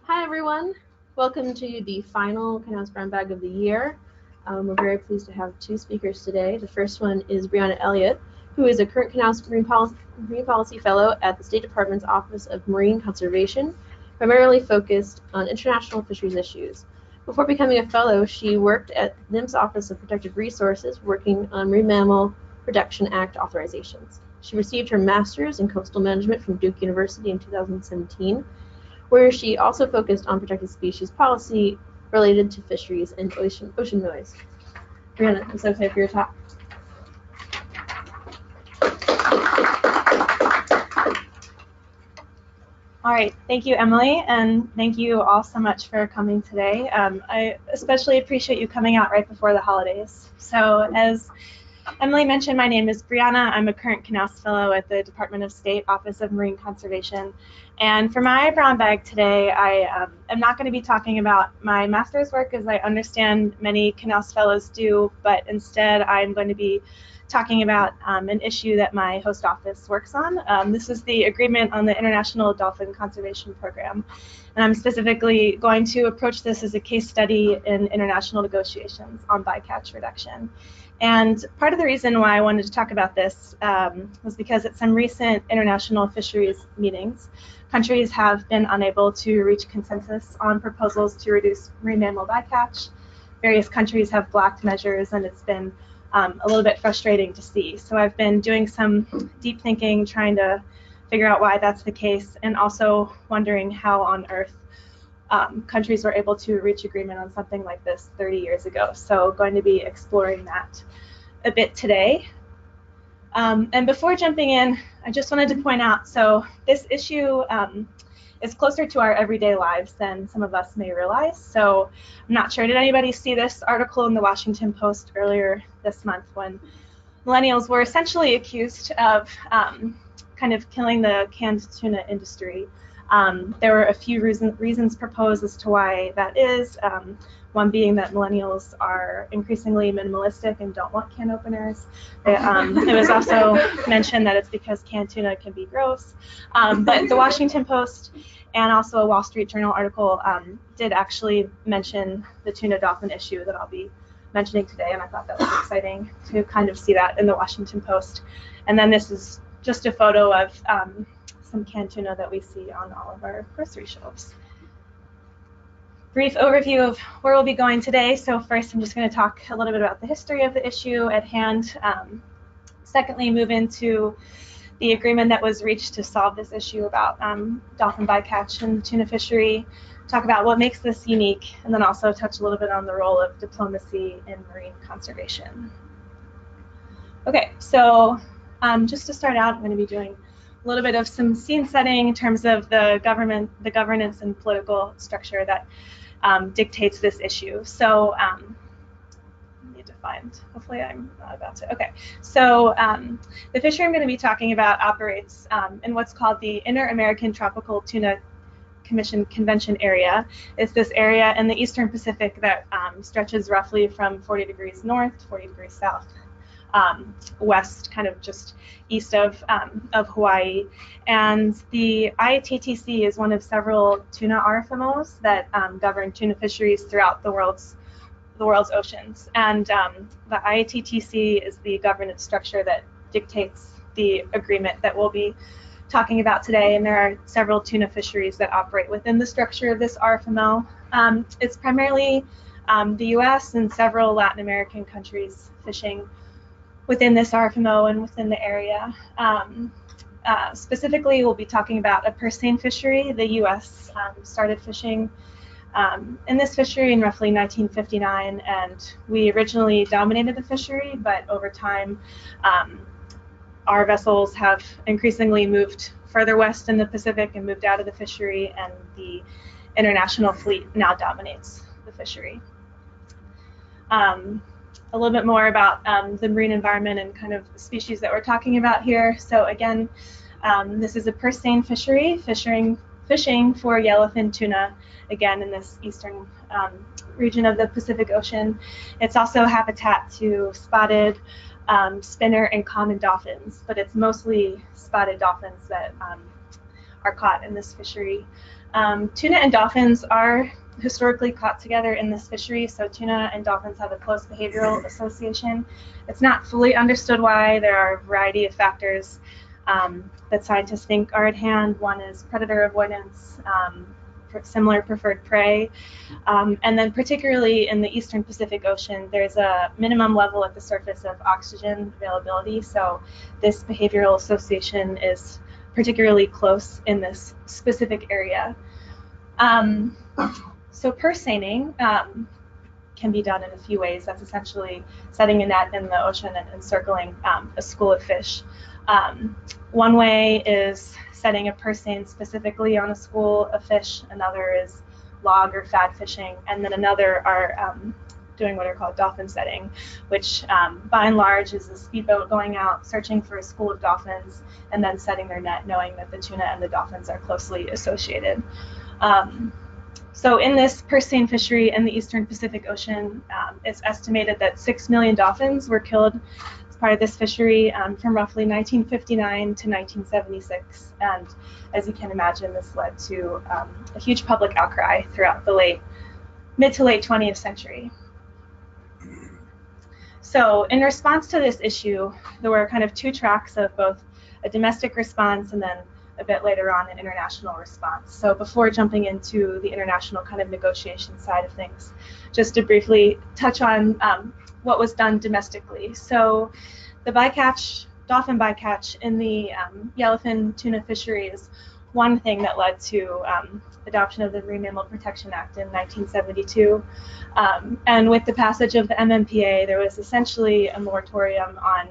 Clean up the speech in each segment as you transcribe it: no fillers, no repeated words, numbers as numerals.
Hi everyone, welcome to the final Knauss Brown Bag of the year. We're very pleased to have two speakers today. The first one is Brianna Elliott, who is a current Knauss Marine Policy Fellow at the State Department's Office of Marine Conservation, primarily focused on international fisheries issues. Before becoming a fellow, she worked at NMFS Office of Protected Resources, working on Marine Mammal Protection Act authorizations. She received her master's in coastal management from Duke University in 2017, where she also focused on protected species policy related to fisheries and ocean noise. Brianna, I'm so excited for your talk. All right, thank you, Emily, and thank you all so much for coming today. I especially appreciate you coming out right before the holidays. So as Emily mentioned, my name is Brianna. I'm a current Knauss Fellow at the Department of State Office of Marine Conservation. And for my brown bag today, I am not going to be talking about my master's work, as I understand many Knauss Fellows do, but instead I'm going to be talking about an issue that my host office works on. This is the Agreement on the International Dolphin Conservation Program. And I'm specifically going to approach this as a case study in international negotiations on bycatch reduction. And part of the reason why I wanted to talk about this was because at some recent international fisheries meetings, countries have been unable to reach consensus on proposals to reduce marine mammal bycatch. Various countries have blocked measures, and it's been a little bit frustrating to see. So I've been doing some deep thinking, trying to figure out why that's the case, and also wondering how on earth countries were able to reach agreement on something like this 30 years ago. So going to be exploring that a bit today. And before jumping in, I just wanted to point out, so this issue is closer to our everyday lives than some of us may realize. So I'm not sure, did anybody see this article in the Washington Post earlier this month when millennials were essentially accused of kind of killing the canned tuna industry? There were a few reasons proposed as to why that is. One being that millennials are increasingly minimalistic and don't want can openers. It was also mentioned that it's because canned tuna can be gross. But the Washington Post and also a Wall Street Journal article did actually mention the Tuna-Dolphin issue that I'll be mentioning today, and I thought that was exciting to kind of see that in the Washington Post. And then this is just a photo of some canned tuna that we see on all of our grocery shelves. Brief overview of where we'll be going today. So first, I'm just going to talk a little bit about the history of the issue at hand. Secondly, move into the agreement that was reached to solve this issue about dolphin bycatch and tuna fishery. Talk about what makes this unique, and then also touch a little bit on the role of diplomacy in marine conservation. Okay, so just to start out, I'm going to be doing a little bit of some scene setting in terms of the governance and political structure that dictates this issue. So I need to find, hopefully I'm not about to, okay. So the fishery I'm going to be talking about operates in what's called the Inter-American Tropical Tuna Commission Convention area. It's this area in the Eastern Pacific that stretches roughly from 40 degrees north to 40 degrees south. West, kind of just east of Hawaii. And the AIDCP is one of several tuna RFMOs that govern tuna fisheries throughout the world's oceans. And the AIDCP is the governance structure that dictates the agreement that we'll be talking about today. And there are several tuna fisheries that operate within the structure of this RFMO. It's primarily the US and several Latin American countries fishing within this RFMO and within the area. Specifically, we'll be talking about a purse seine fishery. The US started fishing in this fishery in roughly 1959, and we originally dominated the fishery, but over time, our vessels have increasingly moved further west in the Pacific and moved out of the fishery, and the international fleet now dominates the fishery. A little bit more about the marine environment and kind of the species that we're talking about here. So again, this is a purse seine fishery, fishing for yellowfin tuna, again in this eastern region of the Pacific Ocean. It's also habitat to spotted, spinner, and common dolphins, but it's mostly spotted dolphins that are caught in this fishery. Tuna and dolphins are historically caught together in this fishery, so tuna and dolphins have a close behavioral association. It's not fully understood why. There are a variety of factors that scientists think are at hand. One is predator avoidance, similar preferred prey, and then particularly in the Eastern Pacific Ocean, there's a minimum level at the surface of oxygen availability, so this behavioral association is particularly close in this specific area. So purse seining can be done in a few ways. That's essentially setting a net in the ocean and encircling a school of fish. One way is setting a purse seine specifically on a school of fish. Another is log or fad fishing, and then another are doing what are called dolphin setting, which by and large is a speedboat going out searching for a school of dolphins and then setting their net knowing that the tuna and the dolphins are closely associated. So in this purse seine fishery in the Eastern Pacific Ocean, it's estimated that 6 million dolphins were killed as part of this fishery from roughly 1959 to 1976. And as you can imagine, this led to a huge public outcry throughout the mid to late 20th century. So in response to this issue, there were kind of two tracks of both a domestic response and then a bit later on an international response. So before jumping into the international kind of negotiation side of things, just to briefly touch on what was done domestically. So the bycatch, dolphin bycatch in the yellowfin tuna fishery is one thing that led to adoption of the Marine Mammal Protection Act in 1972. And with the passage of the MMPA, there was essentially a moratorium on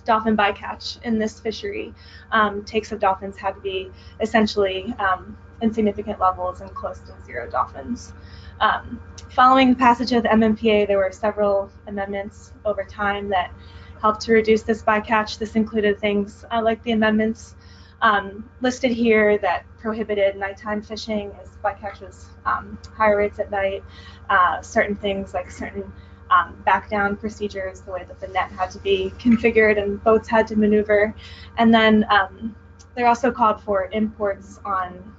dolphin bycatch in this fishery. Takes of dolphins had to be essentially in significant levels and close to zero dolphins. Following the passage of the MMPA, there were several amendments over time that helped to reduce this bycatch. This included things like the amendments listed here that prohibited nighttime fishing, as bycatch was higher rates at night, certain things like certain back down procedures, the way that the net had to be configured and boats had to maneuver. And then they also called for imports on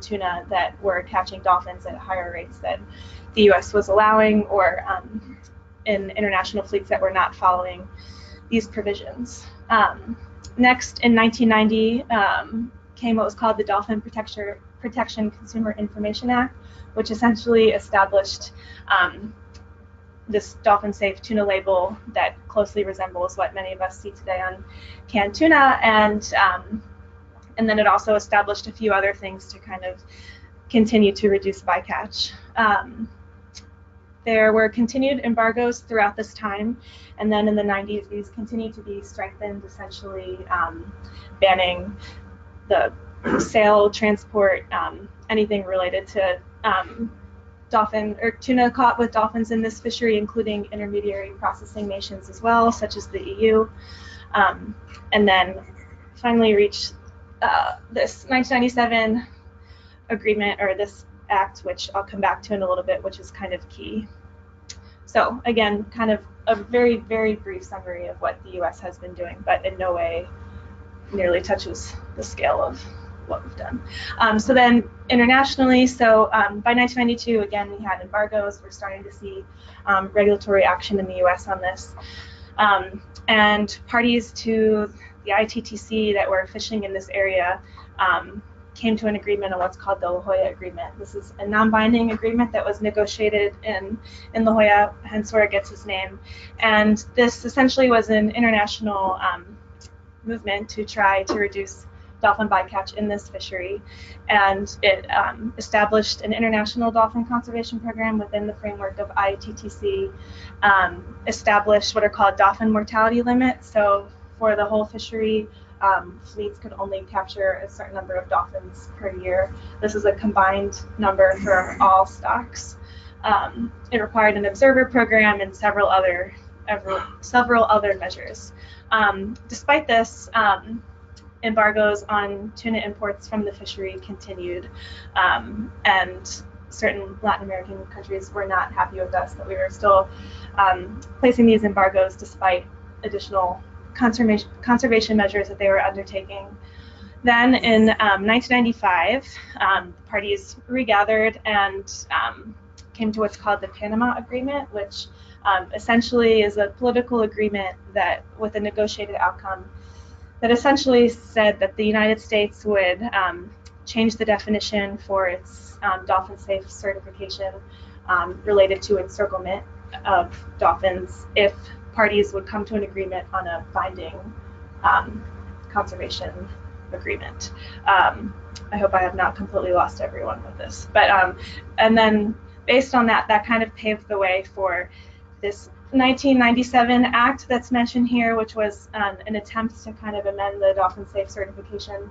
tuna that were catching dolphins at higher rates than the US was allowing, or in international fleets that were not following these provisions. Next, in 1990, came what was called the Dolphin Protection Consumer Information Act, which essentially established this dolphin safe tuna label that closely resembles what many of us see today on canned tuna, and then it also established a few other things to kind of continue to reduce bycatch. There were continued embargoes throughout this time, and then in the 90s these continued to be strengthened, essentially banning the sale, transport, anything related to dolphin or tuna caught with dolphins in this fishery, including intermediary processing nations as well, such as the EU, and then finally reached this 1997 agreement, or this act, which I'll come back to in a little bit, which is kind of key. So again, kind of a very, very brief summary of what the US has been doing, but in no way nearly touches the scale of what we've done. So then internationally, so by 1992, again, we had embargoes. We're starting to see regulatory action in the US on this. And parties to the ITTC that were fishing in this area came to an agreement on what's called the La Jolla Agreement. This is a non-binding agreement that was negotiated in La Jolla, hence where it gets its name. And this essentially was an international movement to try to reduce dolphin bycatch in this fishery, and it established an international dolphin conservation program within the framework of ITTC, established what are called dolphin mortality limits. So for the whole fishery, fleets could only capture a certain number of dolphins per year. This is a combined number for all stocks. It required an observer program and several other measures. Despite this, embargoes on tuna imports from the fishery continued, and certain Latin American countries were not happy with us that we were still placing these embargoes despite additional conservation measures that they were undertaking. Then in 1995, the parties regathered and came to what's called the Panama Agreement, which essentially is a political agreement that, with a negotiated outcome, that essentially said that the United States would change the definition for its dolphin safe certification related to encirclement of dolphins if parties would come to an agreement on a binding conservation agreement. I hope I have not completely lost everyone with this, but and then based on that, that kind of paved the way for this 1997 act that's mentioned here, which was an attempt to kind of amend the dolphin safe certification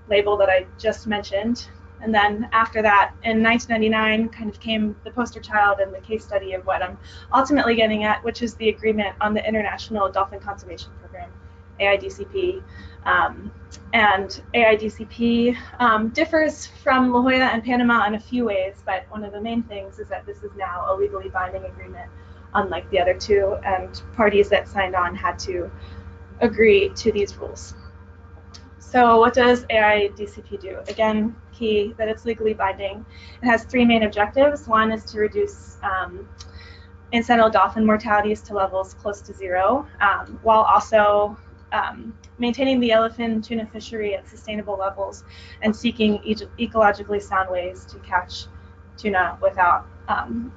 label that I just mentioned. And then after that, in 1999, kind of came the poster child and the case study of what I'm ultimately getting at, which is the agreement on the International Dolphin Conservation Program, AIDCP. And AIDCP differs from La Jolla and Panama in a few ways, but one of the main things is that this is now a legally binding agreement, unlike the other two, and parties that signed on had to agree to these rules. So what does AIDCP do? Again, key that it's legally binding. It has three main objectives. One is to reduce incidental dolphin mortalities to levels close to zero, while also maintaining the yellowfin tuna fishery at sustainable levels and seeking ecologically sound ways to catch tuna without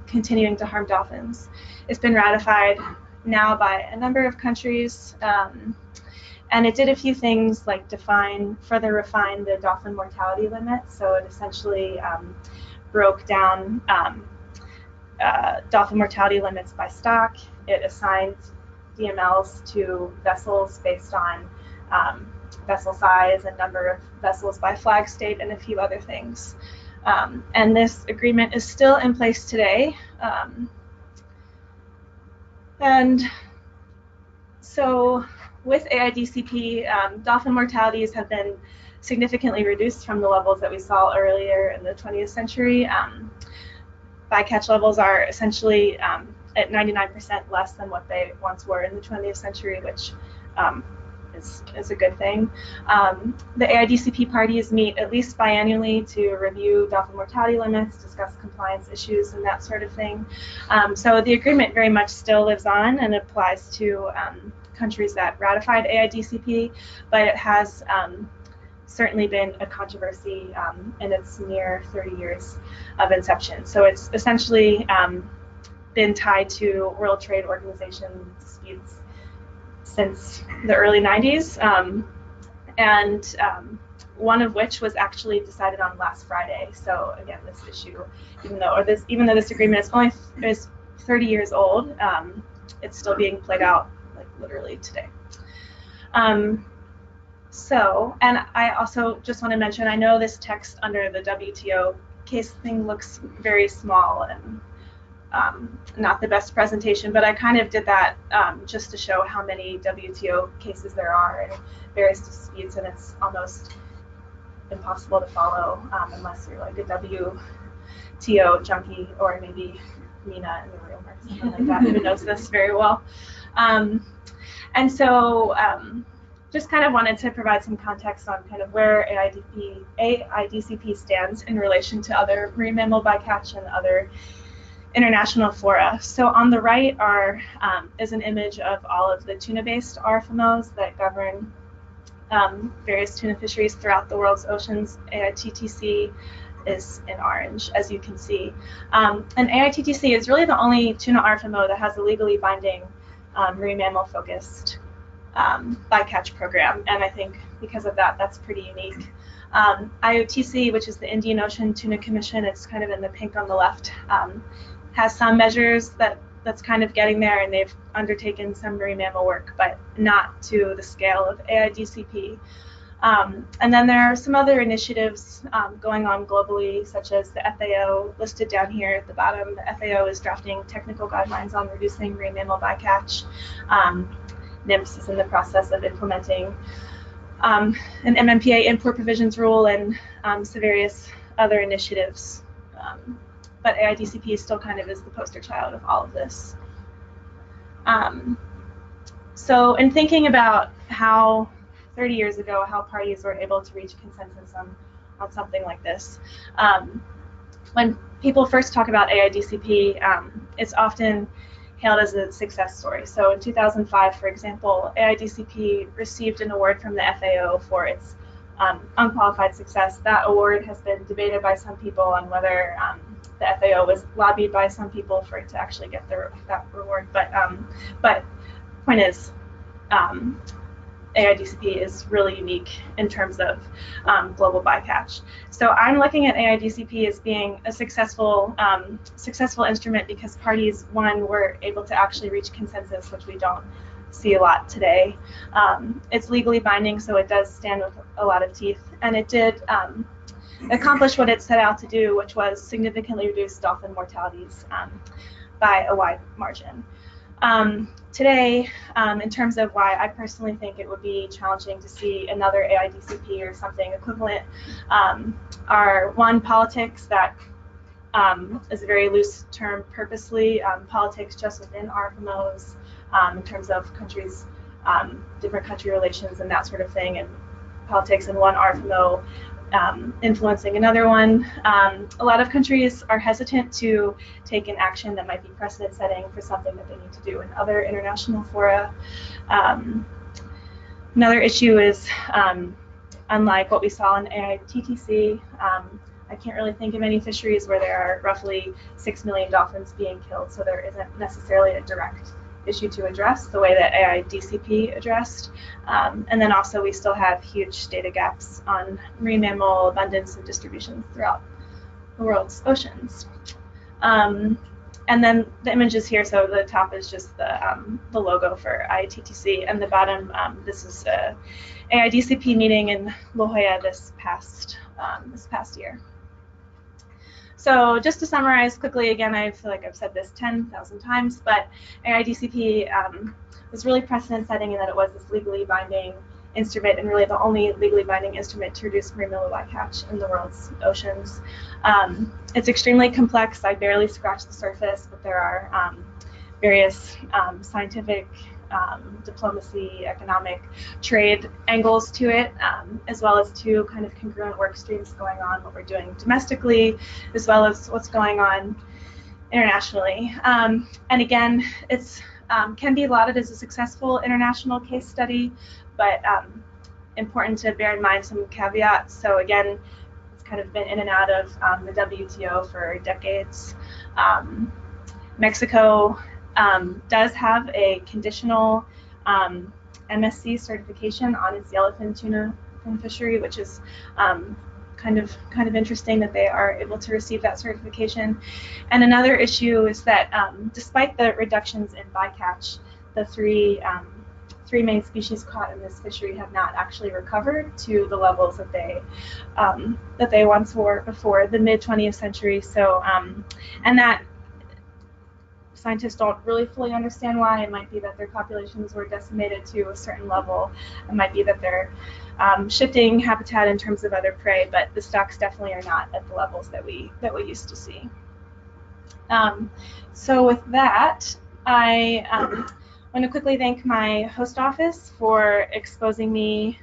continuing to harm dolphins. It's been ratified now by a number of countries, and it did a few things like further refine the dolphin mortality limit. So it essentially broke down dolphin mortality limits by stock. It assigned DMLs to vessels based on vessel size and number of vessels by flag state and a few other things. And this agreement is still in place today. And so with AIDCP, dolphin mortalities have been significantly reduced from the levels that we saw earlier in the 20th century. Bycatch levels are essentially at 99% less than what they once were in the 20th century, which is a good thing. The AIDCP parties meet at least biannually to review dolphin mortality limits, discuss compliance issues, and that sort of thing. So the agreement very much still lives on and applies to countries that ratified AIDCP, but it has certainly been a controversy in its near 30 years of inception. So it's essentially been tied to World Trade Organization disputes since the early 90s, and one of which was actually decided on last Friday. So again, this issue, even though this agreement is 30 years old, it's still being played out like literally today. So, and I also just want to mention, I know this text under the WTO case thing looks very small and not the best presentation, but I kind of did that just to show how many WTO cases there are and various disputes, and it's almost impossible to follow unless you're like a WTO junkie, or maybe Mina in the room or something like that who knows this very well. And so just kind of wanted to provide some context on kind of where AIDCP stands in relation to other marine mammal bycatch and other international fora. So on the right is an image of all of the tuna-based RFMOs that govern various tuna fisheries throughout the world's oceans. AITTC is in orange, as you can see. And AITTC is really the only tuna RFMO that has a legally binding marine mammal-focused bycatch program, and I think because of that, that's pretty unique. IOTC, which is the Indian Ocean Tuna Commission, it's kind of in the pink on the left, has some measures that's kind of getting there, and they've undertaken some marine mammal work, but not to the scale of AIDCP. And then there are some other initiatives going on globally, such as the FAO, listed down here at the bottom. The FAO is drafting technical guidelines on reducing marine mammal bycatch. NMFS is in the process of implementing an MMPA import provisions rule and some various other initiatives. But AIDCP still kind of is the poster child of all of this. So in thinking about how 30 years ago how parties were able to reach consensus on something like this. When people first talk about AIDCP, it's often hailed as a success story. So in 2005, for example, AIDCP received an award from the FAO for its unqualified success. That award has been debated by some people on whether the FAO was lobbied by some people for it to actually get that reward. But point is, AIDCP is really unique in terms of global bycatch. So I'm looking at AIDCP as being a successful instrument because parties, one, were able to actually reach consensus, which we don't see a lot today. It's legally binding, so it does stand with a lot of teeth, and it did accomplish what it set out to do, which was significantly reduce dolphin mortalities by a wide margin. Today, in terms of why I personally think it would be challenging to see another AIDCP or something equivalent, are one, politics. That is a very loose term purposely, politics just within RFMOs, in terms of countries, different country relations and that sort of thing, and politics in one RFMO influencing another one. A lot of countries are hesitant to take an action that might be precedent setting for something that they need to do in other international fora. Another issue is, unlike what we saw in AITTC, I can't really think of any fisheries where there are roughly 6 million dolphins being killed, so there isn't necessarily a direct issue to address the way that AIDCP addressed. And then also we still have huge data gaps on marine mammal abundance and distribution throughout the world's oceans. And then the images here, so the top is just the logo for AITTC, and the bottom, this is a AIDCP meeting in La Jolla this past year. So just to summarize quickly, again, I feel like I've said this 10,000 times, but AIDCP was really precedent setting in that it was this legally binding instrument, and really the only legally binding instrument to reduce marine mammal bycatch in the world's oceans. It's extremely complex. I barely scratched the surface, but there are various scientific, diplomacy, economic, trade angles to it, as well as two kind of congruent work streams going on, what we're doing domestically, as well as what's going on internationally. And again, it's can be lauded as a successful international case study, but important to bear in mind some caveats. So again, it's kind of been in and out of the WTO for decades. Mexico does have a conditional MSC certification on its yellowfin tuna fishery, which is kind of interesting that they are able to receive that certification. And another issue is that despite the reductions in bycatch, the three main species caught in this fishery have not actually recovered to the levels that they once were before the mid-20th century. So, and that scientists don't really fully understand why. It might be that their populations were decimated to a certain level. It might be that they're shifting habitat in terms of other prey, but the stocks definitely are not at the levels that we used to see. So with that, I want to quickly thank my host office for exposing me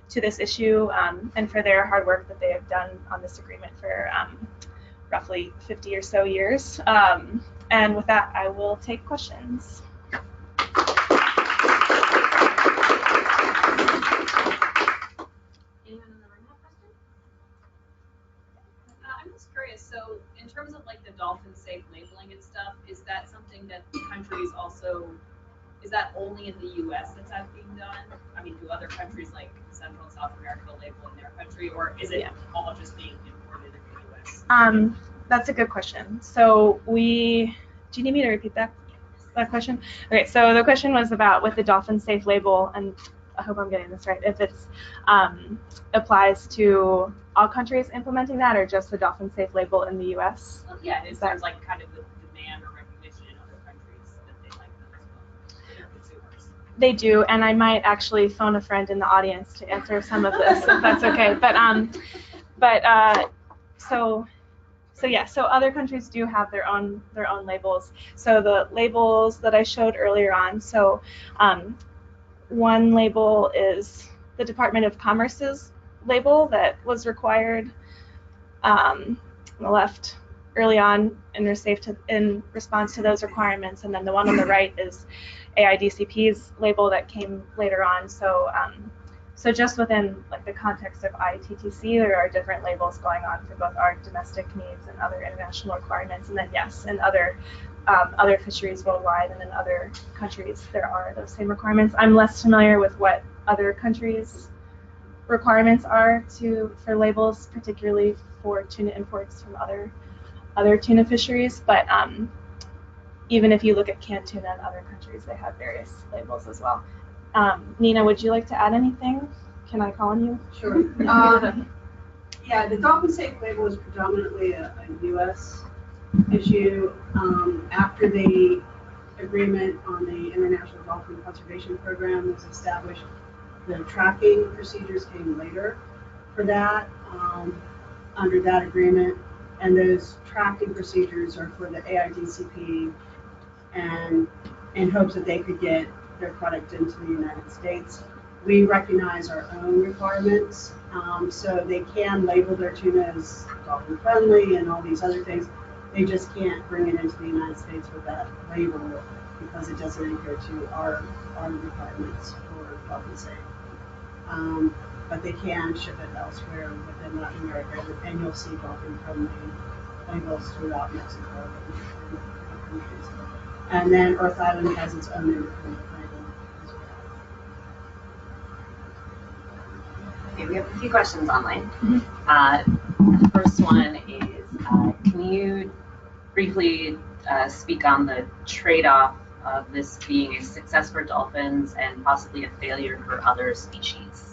to this issue and for their hard work that they have done on this agreement for roughly 50 or so years. And with that, I will take questions. Anyone in the room have questions? I'm just curious, so in terms of like the dolphin safe labeling and stuff, is that something that countries also, is that only in the US that's being done? I mean, do other countries like Central and South America label in their country, or is it all just being imported in the US? That's a good question. So do you need me to repeat that question? Okay, so the question was about with the dolphin safe label, and I hope I'm getting this right, if it applies to all countries implementing that or just the dolphin safe label in the US? Well, yeah, it sounds like kind of the demand or recognition in other countries that they like them as well, their consumers. They do, and I might actually phone a friend in the audience to answer some of this, if that's okay. So other countries do have their own labels. So the labels that I showed earlier on, so one label is the Department of Commerce's label that was required on the left early on in response to those requirements, and then the one on the right is AIDCP's label that came later on. So so just within like the context of ITTC, there are different labels going on for both our domestic needs and other international requirements, and then yes, in other fisheries worldwide and in other countries there are those same requirements. I'm less familiar with what other countries' requirements are for labels, particularly for tuna imports from other tuna fisheries, but even if you look at canned tuna in other countries, they have various labels as well. Nina, would you like to add anything? Can I call on you? Sure. Yeah, the dolphin safe label is predominantly a U.S. issue. After the agreement on the International Dolphin Conservation Program was established, the tracking procedures came later for that under that agreement, and those tracking procedures are for the AIDCP and in hopes that they could get their product into the United States. We recognize our own requirements, so they can label their tuna as dolphin friendly and all these other things. They just can't bring it into the United States with that label because it doesn't adhere to our requirements for dolphin safe. But they can ship it elsewhere within Latin America, and you'll see dolphin friendly labels throughout Mexico and other countries. And then Earth Island has its own independent label as well. Okay, we have a few questions online. The first one is, can you briefly speak on the trade-off of this being a success for dolphins and possibly a failure for other species?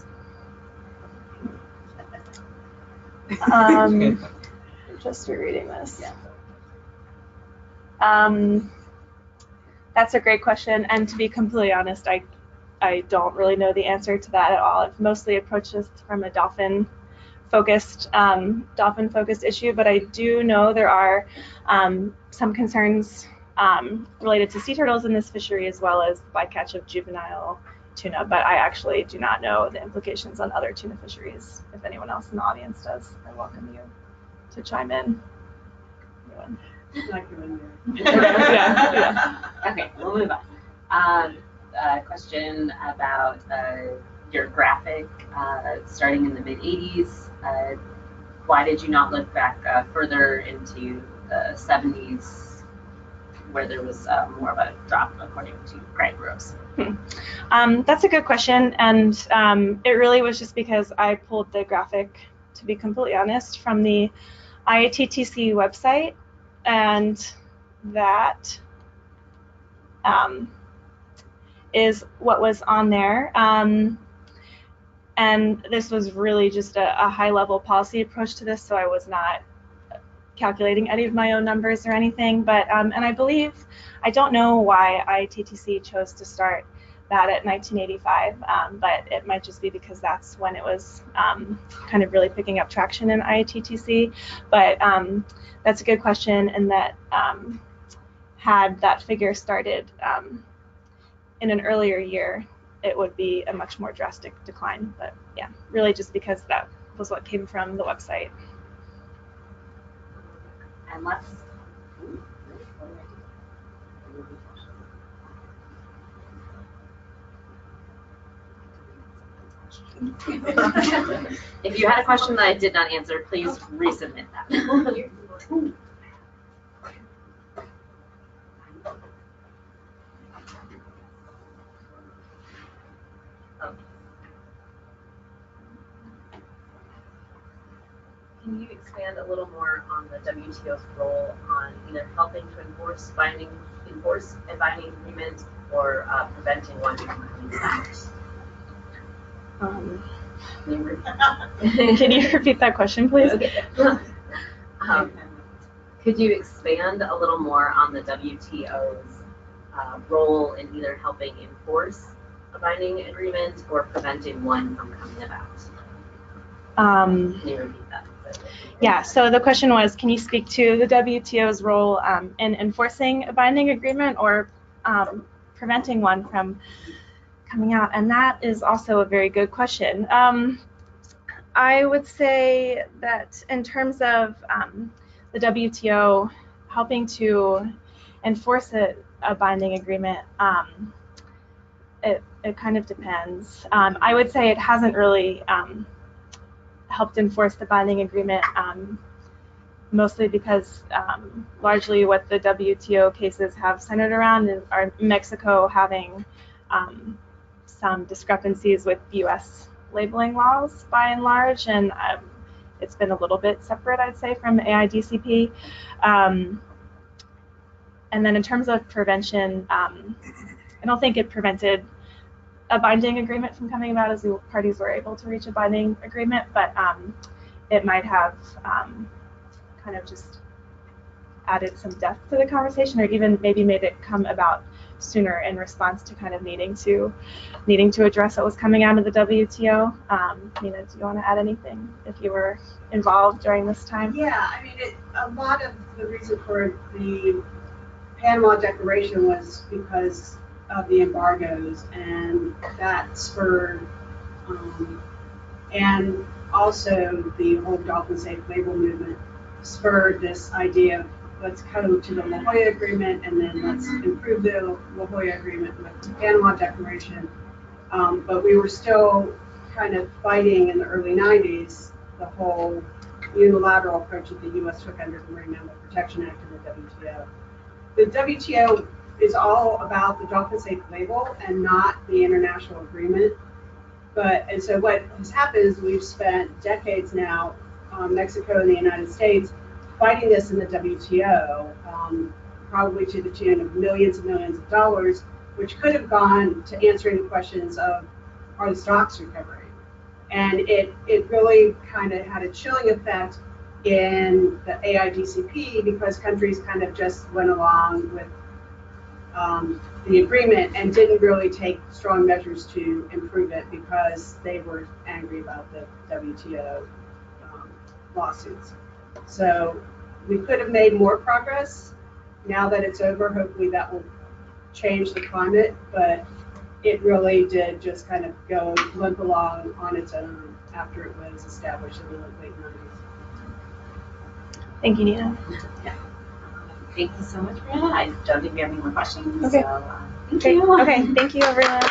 Just rereading this. Yeah. That's a great question, and to be completely honest, I don't really know the answer to that at all. I've mostly approached this from a dolphin-focused issue, but I do know there are some concerns related to sea turtles in this fishery, as well as the bycatch of juvenile tuna, but I actually do not know the implications on other tuna fisheries. If anyone else in the audience does, I welcome you to chime in. Anyone? Yeah. Okay, we'll move on. A question about your graphic starting in the mid-'80s. Why did you not look back further into the 70s where there was more of a drop according to Greg Rose? That's a good question, and it really was just because I pulled the graphic, to be completely honest, from the IATTC website, and that is what was on there. And this was really just a high-level policy approach to this, so I was not calculating any of my own numbers or anything. But and I believe, I don't know why IATTC chose to start that at 1985, but it might just be because that's when it was kind of really picking up traction in IATTC. But that's a good question, and that had that figure started in an earlier year, it would be a much more drastic decline. But yeah, really just because that was what came from the website. And let's. If you had a question that I did not answer, please resubmit that. Can you expand a little more on the WTO's role on either helping to enforce a binding agreement or preventing one from coming out? Can you repeat that question, please? Okay. Could you expand a little more on the WTO's role in either helping enforce a binding agreement or preventing one from coming about? Can you repeat that? Yeah, so the question was, can you speak to the WTO's role in enforcing a binding agreement or preventing one from coming out? And that is also a very good question. I would say that in terms of the WTO helping to enforce a binding agreement, it kind of depends. I would say it hasn't really helped enforce the binding agreement, mostly because largely what the WTO cases have centered around are Mexico having some discrepancies with U.S. labeling laws by and large, and it's been a little bit separate, I'd say, from AIDCP. And then in terms of prevention, I don't think it prevented a binding agreement from coming about, as the parties were able to reach a binding agreement, but it might have kind of just added some depth to the conversation, or even maybe made it come about sooner in response to kind of needing to address what was coming out of the WTO. Nina, do you want to add anything if you were involved during this time? Yeah, I mean, a lot of the reason for the Panama Declaration was because of the embargoes, and that spurred, and also the whole dolphin safe label movement spurred this idea of let's go to the La Jolla Agreement, and then let's improve the La Jolla Agreement with the Panama Declaration. But we were still kind of fighting in the early 90s the whole unilateral approach that the U.S. took under the Marine Mammal Protection Act and the WTO. The WTO is all about the dolphin safe label and not the international agreement. And so what has happened is we've spent decades now, Mexico and the United States, fighting this in the WTO, probably to the tune of millions and millions of dollars, which could have gone to answering the questions of, are the stocks recovering? And it really kind of had a chilling effect in the AIDCP, because countries kind of just went along with the agreement and didn't really take strong measures to improve it because they were angry about the WTO lawsuits. So we could have made more progress. Now that it's over, hopefully that will change the climate, but it really did just kind of go limp along on its own after it was established in the late 90s. Thank you, Nina. Yeah. Thank you so much, Brianna. I don't think we have any more questions. Okay. So, thank you. Okay, thank you, everyone.